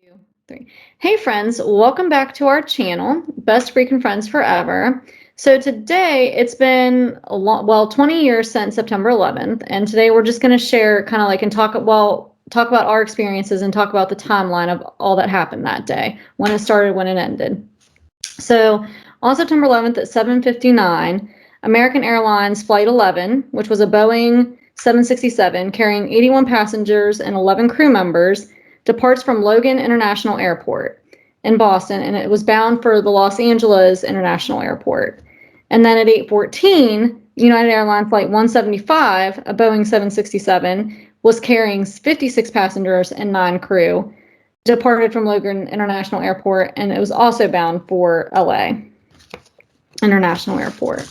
Two, three. Hey friends, welcome back to our channel, Best Freaking Friends Forever. So today it's been 20 years since September 11th, and today we're just going to share kind of like and talk about our experiences and talk about the timeline of all that happened that day, when it started, when it ended. So on September 11th at 7:59, American Airlines Flight 11, which was a Boeing 767 carrying 81 passengers and 11 crew members, departs from Logan International Airport in Boston, and it was bound for the Los Angeles International Airport. And then at 8:14, United Airlines Flight 175, a Boeing 767, was carrying 56 passengers and 9 crew, departed from Logan International Airport, and it was also bound for LA International Airport.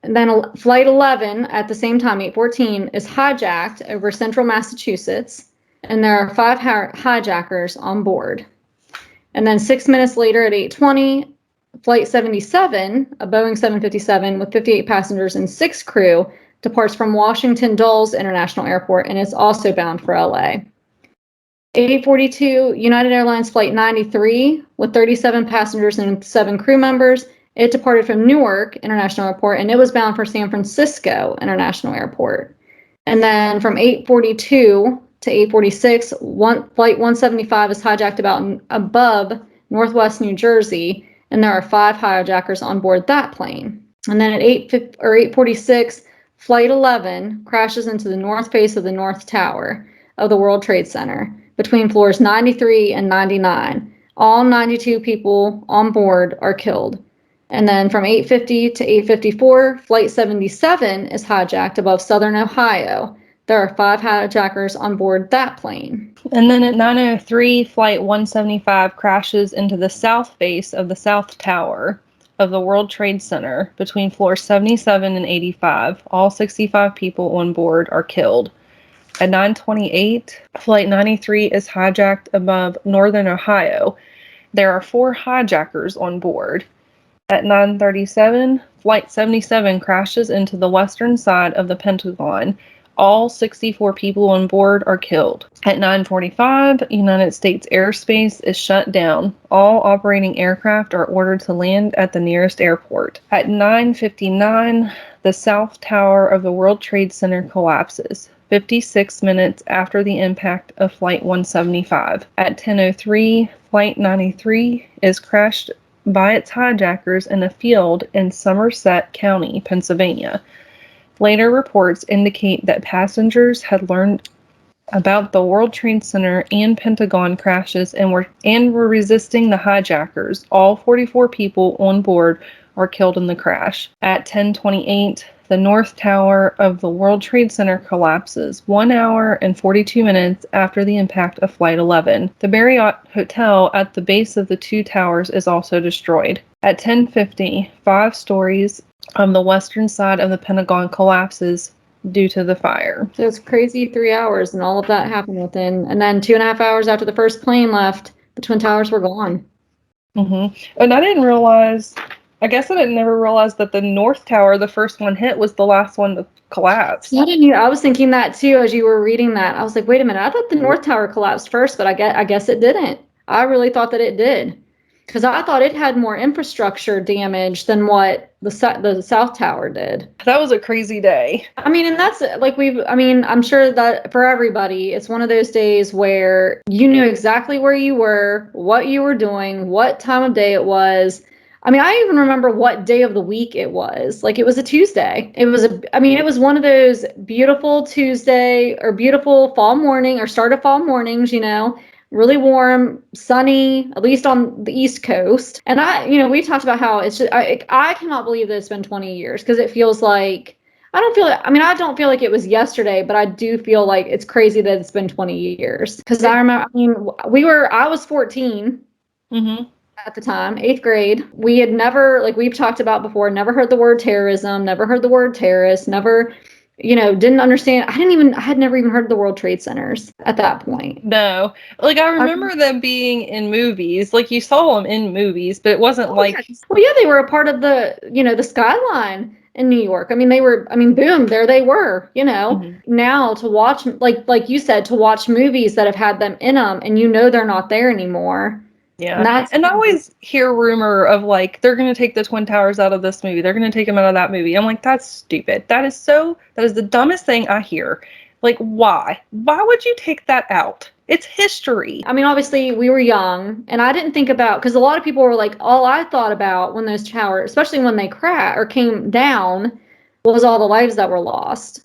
Then Flight 11 at the same time, 8:14, is hijacked over central Massachusetts, and there are 5 hijackers on board. And then 6 minutes later at 8:20, Flight 77, a Boeing 757 with 58 passengers and 6 crew, departs from Washington Dulles International Airport and is also bound for LA. 8:42, United Airlines Flight 93 with 37 passengers and 7 crew members. It departed from Newark International Airport and it was bound for San Francisco International Airport. And then from 8:42 to 8:46, Flight 175 is hijacked above Northwest New Jersey, and there are 5 hijackers on board that plane. And then at 8:46, Flight 11 crashes into the north face of the North Tower of the World Trade Center between floors 93 and 99. All 92 people on board are killed. And then from 8:50 to 8:54, Flight 77 is hijacked above Southern Ohio. There are 5 hijackers on board that plane. And then at 9:03, Flight 175 crashes into the south face of the South Tower of the World Trade Center between floors 77 and 85. All 65 people on board are killed. At 9:28, Flight 93 is hijacked above Northern Ohio. There are 4 hijackers on board. At 9:37, Flight 77 crashes into the western side of the Pentagon. All 64 people on board are killed. At 9:45, United States airspace is shut down. All operating aircraft are ordered to land at the nearest airport. At 9:59, the South Tower of the World Trade Center collapses, 56 minutes after the impact of Flight 175. At 10:03, Flight 93 is crashed by its hijackers in a field in Somerset County, Pennsylvania. Later reports indicate that passengers had learned about the World Trade Center and Pentagon crashes and were resisting the hijackers. All 44 people on board are killed in the crash. At 10:28, the North Tower of the World Trade Center collapses 1 hour and 42 minutes after the impact of Flight 11. The Marriott Hotel at the base of the 2 towers is also destroyed. At 10:50, 5 stories on the western side of the Pentagon collapses due to the fire. So it's crazy 3 hours, and all of that happened within, and then 2.5 hours after the first plane left, the Twin Towers were gone. And I guess I didn't never realize that the North Tower, the first one hit, was the last one to collapse. I was thinking that too as you were reading that. I was like, wait a minute, I thought the North Tower collapsed first, but I guess it didn't. I really thought that it did, because I thought it had more infrastructure damage than what the South Tower did. That was a crazy day. I mean, and that's like I'm sure that for everybody, it's one of those days where you knew exactly where you were, what you were doing, what time of day it was. I mean, I even remember what day of the week it was. Like, it was a Tuesday. It was one of those beautiful Tuesday or beautiful fall morning or start of fall mornings, really warm, sunny, at least on the East Coast. And we talked about how it's just, I cannot believe that it's been 20 years, because it feels like, I don't feel like it was yesterday, but I do feel like it's crazy that it's been 20 years. Because I remember, I was 14. At the time, 8th grade. We had never, like we've talked about before, never heard the word terrorism, never heard the word terrorist, never, didn't understand. I had never even heard of the World Trade Centers at that point. No. Like, I remember them being in movies. Like, you saw them in movies, but it wasn't like... Well, yeah, they were a part of the, the skyline. in New York. I mean, boom, there they were, Mm-hmm. Now to watch, like you said, to watch movies that have had them in them and they're not there anymore. And Yeah. that's And I always hear rumor of like, they're going to take the Twin Towers out of this movie. They're going to take them out of that movie. I'm like, that's stupid. That is the dumbest thing I hear. Like, why? Why would you take that out? It's history. I mean, obviously we were young and I didn't think about, because a lot of people were like, all I thought about when those towers, especially when they crashed or came down, was all the lives that were lost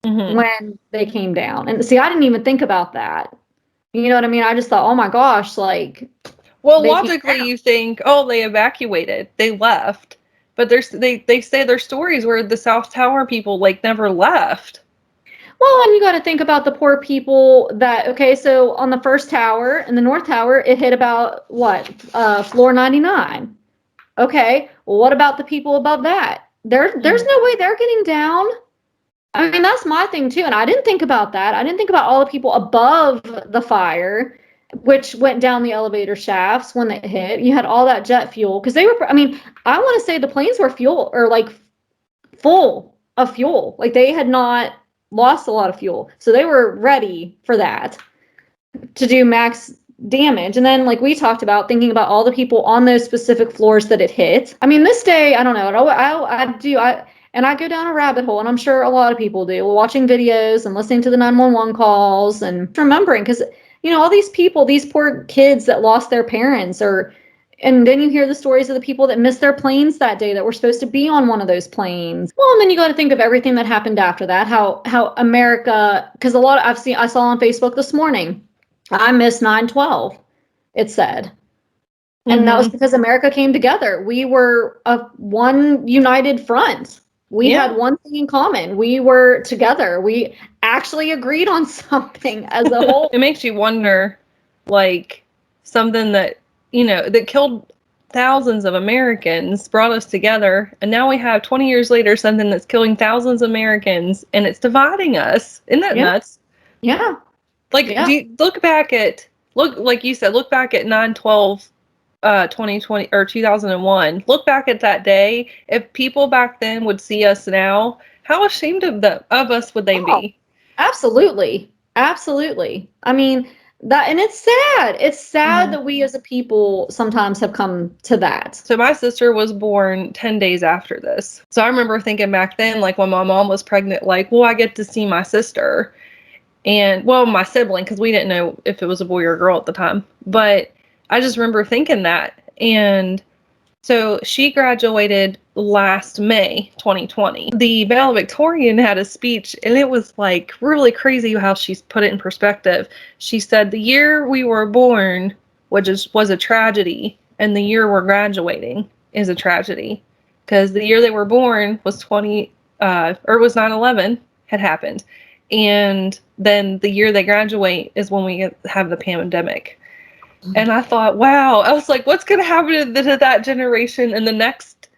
Mm-hmm. when they came down. And see, I didn't even think about that. You know what I mean? I just thought, oh my gosh, like Well, they came logically, down. you think, oh, they evacuated, they left, but they say there's stories where the South Tower people like never left. Well, and you got to think about the poor people that, okay, so on the first tower and the North Tower, it hit about what, floor 99. Okay, well, what about the people above that? There's no way they're getting down. I mean, that's my thing too. And I didn't think about that. I didn't think about all the people above the fire, which went down the elevator shafts when they hit. You had all that jet fuel because they were, I mean, I want to say the planes were fuel or like full of fuel. Like they had not lost a lot of fuel. So they were ready for that to do max damage. And then, like we talked about, thinking about all the people on those specific floors that it hit. I mean, this day, I don't know. I go down a rabbit hole, and I'm sure a lot of people do, watching videos and listening to the 911 calls and remembering, because, all these people, these poor kids that lost their parents, and then you hear the stories of the people that missed their planes that day that were supposed to be on one of those planes. Well, and then you got to think of everything that happened after that, how America, because I saw on Facebook this morning, I missed 9/12, it said. And that was because America came together. We were one united front. We had one thing in common. We were together. We actually agreed on something as a whole. It makes you wonder, like, something that, that killed thousands of Americans brought us together. And now we have 20 years later something that's killing thousands of Americans and it's dividing us. Isn't that nuts? Yeah. Like, do you look back at, like you said, look back at 9/12, 2020 or 2001. Look back at that day. If people back then would see us now, how ashamed of us would they be? Absolutely. Absolutely. I mean, and it's sad. It's sad that we as a people sometimes have come to that. So my sister was born 10 days after this. So I remember thinking back then, like when my mom was pregnant, like, well, I get to see my sister and, well, my sibling, because we didn't know if it was a boy or a girl at the time. But I just remember thinking that. And so she graduated last May 2020. The valedictorian had a speech, and it was like really crazy how she's put it in perspective. She said, the year we were born was a tragedy, and the year we're graduating is a tragedy. Because the year they were born was 9/11 had happened. And then the year they graduate is when we have the pandemic. And I thought, wow, I was like, what's going to happen to that generation in the next,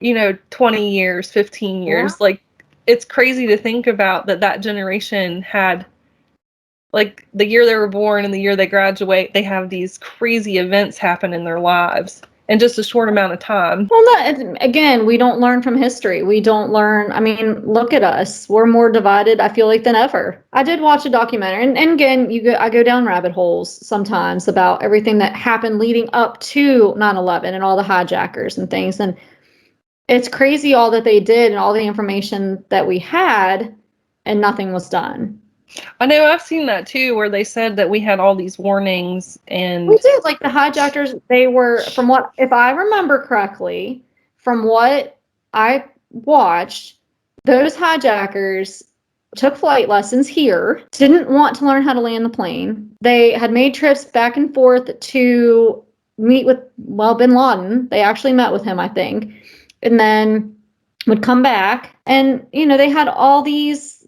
20 years, 15 years? Yeah. Like, it's crazy to think about that generation had, like, the year they were born and the year they graduate, they have these crazy events happen in their lives in just a short amount of time. Well, again, we don't learn from history. We don't learn. I mean, look at us. We're more divided, I feel like, than ever. I did watch a documentary, and again, I go down rabbit holes sometimes about everything that happened leading up to 9/11 and all the hijackers and things. And it's crazy all that they did and all the information that we had, and nothing was done. I know, I've seen that too, where they said that we had all these warnings and we did. Like the hijackers, they were, if I remember correctly, from what I watched, those hijackers took flight lessons here, didn't want to learn how to land the plane. They had made trips back and forth to meet with, bin Laden. They actually met with him, I think, and then would come back. And, they had all these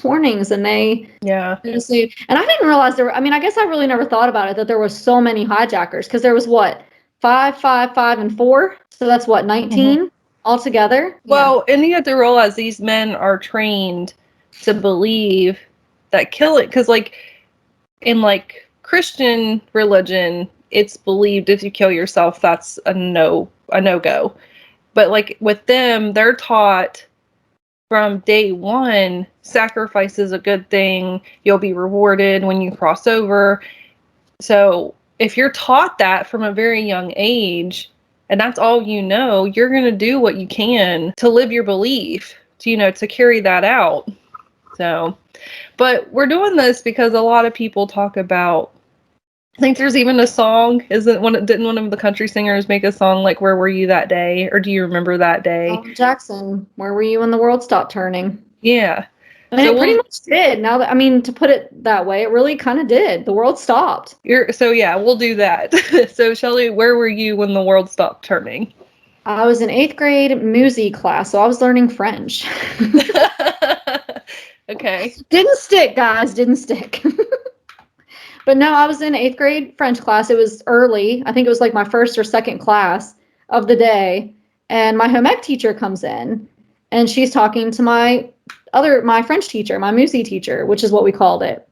warnings, and and I didn't realize I guess I really never thought about it, that there was so many hijackers, because there was what, 5, 5, 5, and 4. So that's what, 19 altogether. Well, and you have to realize these men are trained to believe that killing, because like in like Christian religion, it's believed if you kill yourself, that's a no-go. But like with them, they're taught from day one, sacrifice is a good thing. You'll be rewarded when you cross over. So if you're taught that from a very young age, and that's all you know, you're going to do what you can to live your belief, to carry that out. So, but we're doing this because a lot of people talk about, I think there's even a song, didn't one of the country singers make a song like, "Where Were You That Day?" Or do you remember that day? Jackson, where were you when the world stopped turning? Yeah. And it pretty much did. Now that, I mean, to put it that way, it really kind of did. The world stopped. So yeah, we'll do that. So Shelley, where were you when the world stopped turning? I was in 8th grade music class, so I was learning French. Okay. Didn't stick, guys. Didn't stick. But no, I was in 8th grade French class. It was early. I think it was like my first or second class of the day. And my home ec teacher comes in and she's talking to my French teacher, my music teacher, which is what we called it.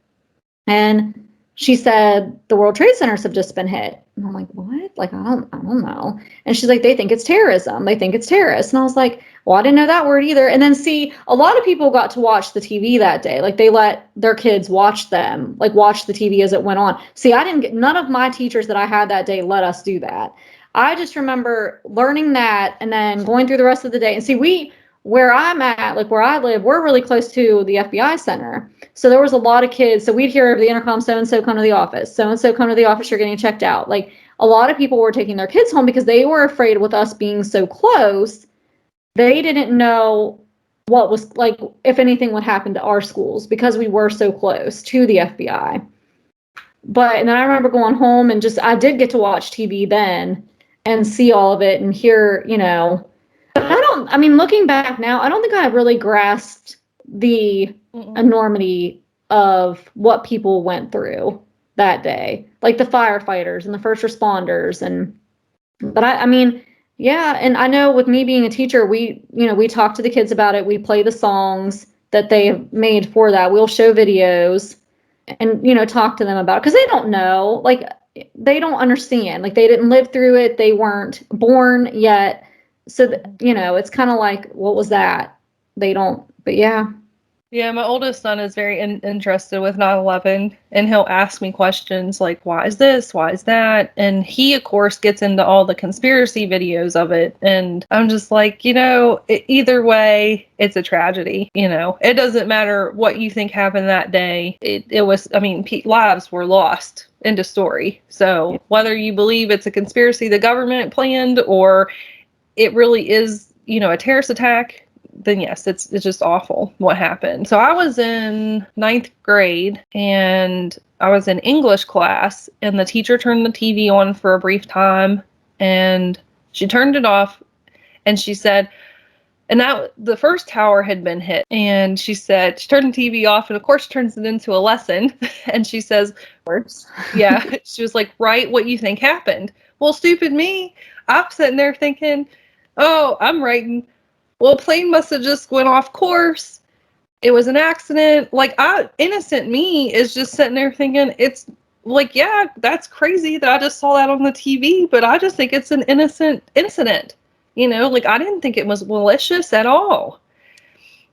And she said, the World Trade Centers have just been hit. And I'm like, what? Like, I don't know. And she's like, they think it's terrorism. They think it's terrorists. And I was like, well, I didn't know that word either. And then see, a lot of people got to watch the TV that day. Like they let their kids watch the TV as it went on. See, none of my teachers that I had that day let us do that. I just remember learning that and then going through the rest of the day. And see, where I'm at, like where I live, we're really close to the FBI center. So there was a lot of kids. So we'd hear over the intercom, so-and-so come to the office. So-and-so come to the office, you're getting checked out. Like a lot of people were taking their kids home because they were afraid with us being so close. They didn't know what was like, if anything would happen to our schools because we were so close to the FBI. And then I remember going home and I did get to watch TV then and see all of it and hear, but looking back now, I don't think I really grasped the enormity of what people went through that day, like the firefighters and the first responders. Yeah. And I know with me being a teacher, we talk to the kids about it. We play the songs that they have made for that. We'll show videos and, talk to them about it because they don't know, like they don't understand, like they didn't live through it. They weren't born yet. So, it's kind of like, what was that? They don't, but yeah. Yeah, my oldest son is very interested with 9/11, and he'll ask me questions like, why is this? Why is that? And he, of course, gets into all the conspiracy videos of it. And I'm just like, either way, it's a tragedy. It doesn't matter what you think happened that day. It was, lives were lost. End of story. So whether you believe it's a conspiracy the government planned or it really is, a terrorist attack, then yes, it's just awful what happened. So I was in 9th grade and I was in English class and the teacher turned the TV on for a brief time and she turned it off and she said, and that the first tower had been hit. And she said, she turned the TV off and of course she turns it into a lesson. And she says, words. Yeah, she was like, write what you think happened. Well, stupid me. I'm sitting there thinking, oh, I'm writing, well, plane must have just went off course. It was an accident. Like, innocent me is just sitting there thinking, it's like, yeah, that's crazy that I just saw that on the TV, but I just think it's an innocent incident. Like I didn't think it was malicious at all.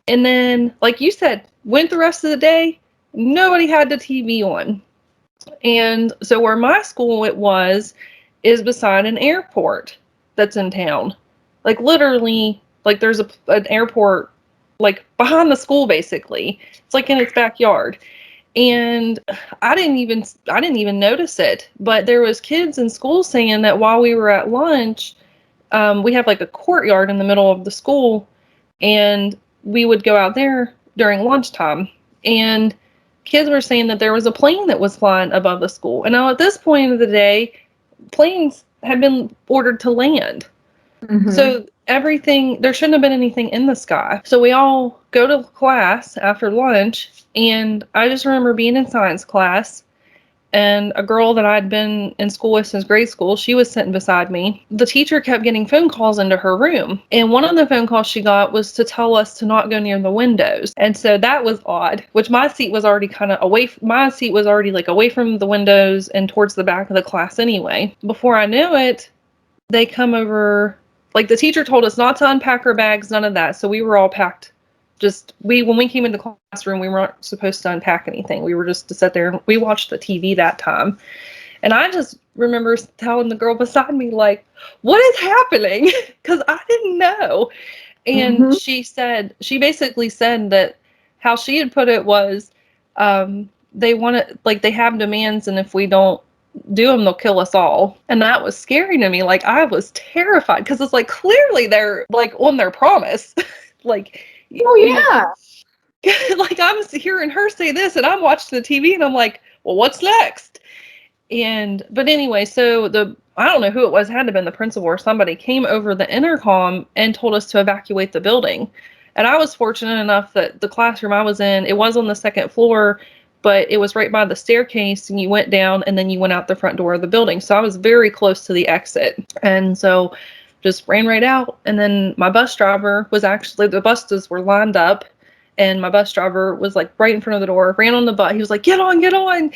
And then, like you said, went the rest of the day, nobody had the TV on. And so where my school is beside an airport that's in town. Like literally, like there's an airport like behind the school basically. It's like in its backyard. And I didn't even notice it, but there was kids in school saying that while we were at lunch, we have like a courtyard in the middle of the school and we would go out there during lunchtime and kids were saying that there was a plane that was flying above the school. And now at this point of the day, planes had been ordered to land. Mm-hmm. So there shouldn't have been anything in the sky. So we all go to class after lunch, and I just remember being in science class, and a girl that I'd been in school with since grade school, she was sitting beside me. The teacher kept getting phone calls into her room, and one of the phone calls she got was to tell us to not go near the windows. And so that was odd, which my seat was already kind of away from the windows and towards the back of the class anyway. Before I knew it, they come over like the teacher told us not to unpack our bags, none of that. So we were all packed. When we came into the classroom, we weren't supposed to unpack anything. We were just to sit there and we watched the TV that time. And I just remember telling the girl beside me, like, what is happening? Because I didn't know. And she basically said that how she had put it was, they want to, like, they have demands, and if we don't do them, they'll kill us all. And that was scary to me. Like, I was terrified because it's like, clearly they're like on their promise. Like, oh yeah. Like, I'm hearing her say this and I'm watching the TV and I'm like, well, what's next? But anyway, so I don't know who it was, it had to have been the principal or somebody, came over the intercom and told us to evacuate the building. And I was fortunate enough that the classroom I was in, it was on the second floor, but it was right by the staircase, and you went down and then you went out the front door of the building. So I was very close to the exit. And so just ran right out. And then my bus driver was actually, the buses were lined up, and my bus driver was like right in front of the door, ran on the bus. He was like, get on, get on.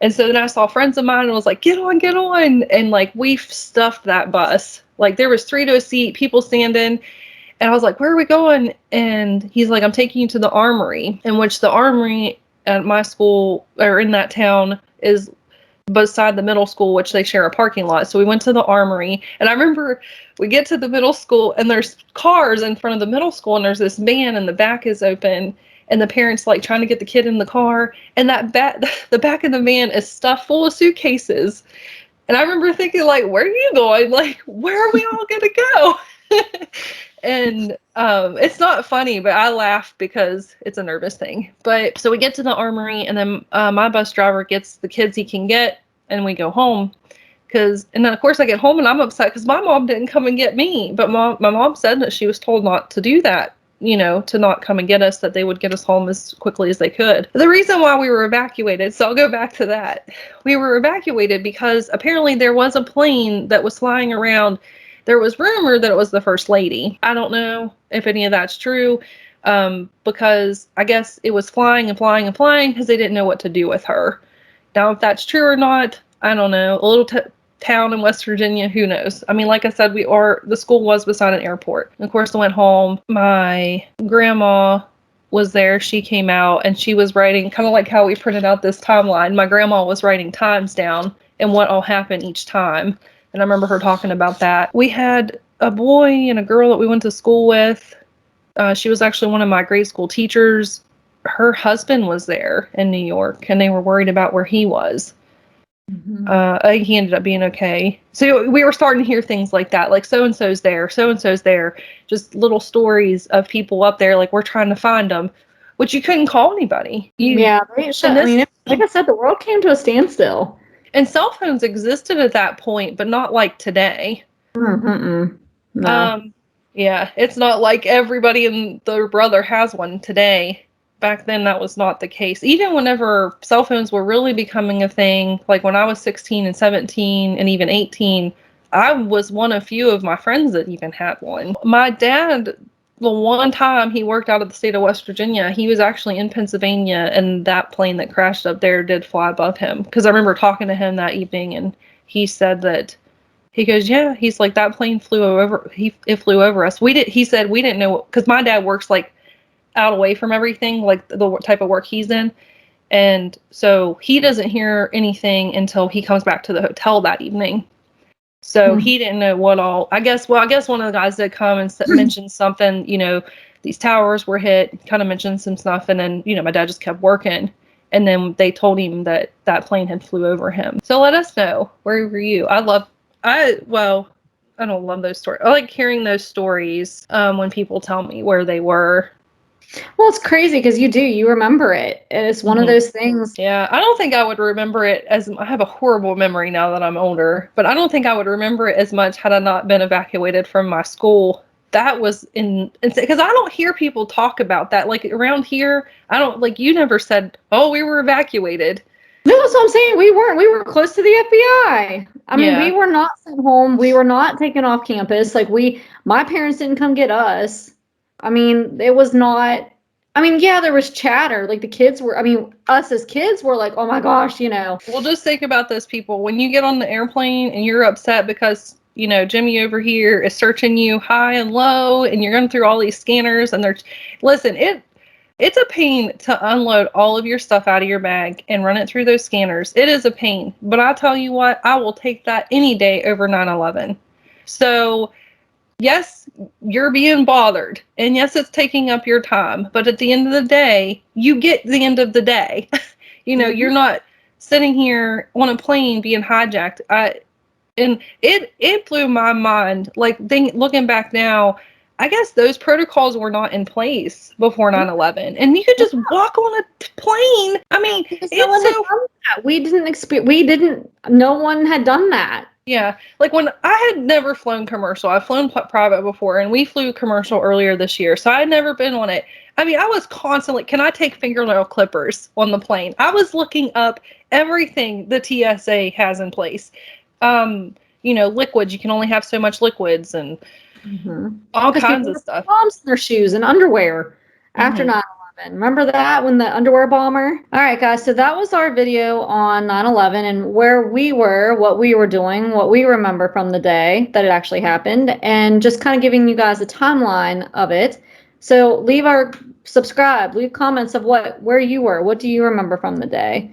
And so then I saw friends of mine and was like, get on, get on. And like, we stuffed that bus. Like, there was 3 to a seat, people standing. And I was like, where are we going? And he's like, I'm taking you to the armory, in which the armory at my school, or in that town, is beside the middle school, which they share a parking lot. So we went to the armory, and I remember we get to the middle school and there's cars in front of the middle school, and there's this van and the back is open, and the parents like trying to get the kid in the car, and the back of the van is stuffed full of suitcases. And I remember thinking, like, where are you going? Like, where are we all gonna go? And it's not funny, but I laugh because it's a nervous thing. But so we get to the armory, and then my bus driver gets the kids he can get, and we go home. And then of course I get home and I'm upset because my mom didn't come and get me. But my mom said that she was told not to do that, to not come and get us, that they would get us home as quickly as they could. The reason why we were evacuated, so I'll go back to that. We were evacuated because apparently there was a plane that was flying around. There was rumor that it was the First Lady. I don't know if any of that's true, because I guess it was flying and flying and flying because they didn't know what to do with her. Now, if that's true or not, I don't know. A little town in West Virginia, who knows? I mean, like I said, the school was beside an airport. And of course, I went home. My grandma was there. She came out and she was writing, kind of like how we printed out this timeline. My grandma was writing times down and what all happened each time. And I remember her talking about that. We had a boy and a girl that we went to school with. She was actually one of my grade school teachers. Her husband was there in New York, and they were worried about where he was. He ended up being okay. So we were starting to hear things like that, like so-and-so's there, so-and-so's there. Just little stories of people up there, like, we're trying to find them, which you couldn't call anybody. Like I said, the world came to a standstill. And cell phones existed at that point, but not like today. No. Yeah, it's not like everybody and their brother has one today. Back then, that was not the case. Even whenever cell phones were really becoming a thing, like when I was 16 and 17 and even 18, I was one of few of my friends that even had one. My dad, the one time he worked out of the state of West Virginia, he was actually in Pennsylvania, and that plane that crashed up there did fly above him. Because I remember talking to him that evening, and he said that, he goes, yeah, he's like, that plane flew over, it flew over us. He said we didn't know, because my dad works like out away from everything, like the type of work he's in. And so he doesn't hear anything until he comes back to the hotel that evening. So he didn't know what all, I guess one of the guys did come and mention something, these towers were hit, kind of mentioned some stuff. And then, my dad just kept working. And then they told him that that plane had flew over him. So let us know, where were you? I don't love those stories. I like hearing those stories when people tell me where they were. Well, it's crazy because you remember it. And it's one of those things. Yeah, I don't think I would remember it I have a horrible memory now that I'm older, but I don't think I would remember it as much had I not been evacuated from my school. That was because I don't hear people talk about that. Like around here, I don't, like, you never said, oh, we were evacuated. No, that's what I'm saying. We weren't. We were close to the FBI. I mean, we were not sent home. We were not taken off campus. Like my parents didn't come get us. I mean, it was not, yeah, there was chatter. Like the kids were, us as kids were like, oh my gosh, Well, just think about this, people. When you get on the airplane and you're upset because Jimmy over here is searching you high and low, and you're going through all these scanners, and listen, it's a pain to unload all of your stuff out of your bag and run it through those scanners. It is a pain, but I tell you what, I will take that any day over 9/11. So yes, you're being bothered, and yes, it's taking up your time, but at the end of the day, you get the end of the day. You're not sitting here on a plane being hijacked. And it blew my mind. Like, looking back now, I guess those protocols were not in place before 9/11, and you could just walk on a plane. I mean, no one had done that. Yeah, like when I had never flown commercial. I've flown private before, and we flew commercial earlier this year, so I had never been on it. I mean, I was constantly, can I take fingernail clippers on the plane? I was looking up everything the TSA has in place. Liquids, you can only have so much liquids, and all kinds of stuff. Bombs in their shoes and underwear after 9/11. Remember that, when the underwear bomber? All right, guys, so that was our video on 9/11 and where we were, what we were doing, what we remember from the day that it actually happened, and just kind of giving you guys a timeline of it. So subscribe, leave comments of where you were. What do you remember from the day?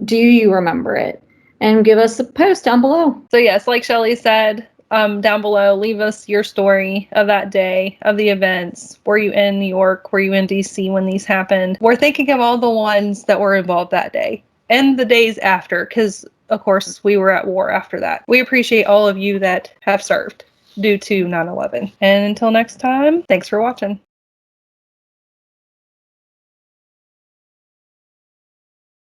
Do you remember it? And give us a post down below. So yes, like Shelly said, down below, leave us your story of that day, of the events. Were you in New York? Were you in DC when these happened? We're thinking of all the ones that were involved that day and the days after, because of course we were at war after that. We appreciate all of you that have served due to 9/11. And until next time, thanks for watching.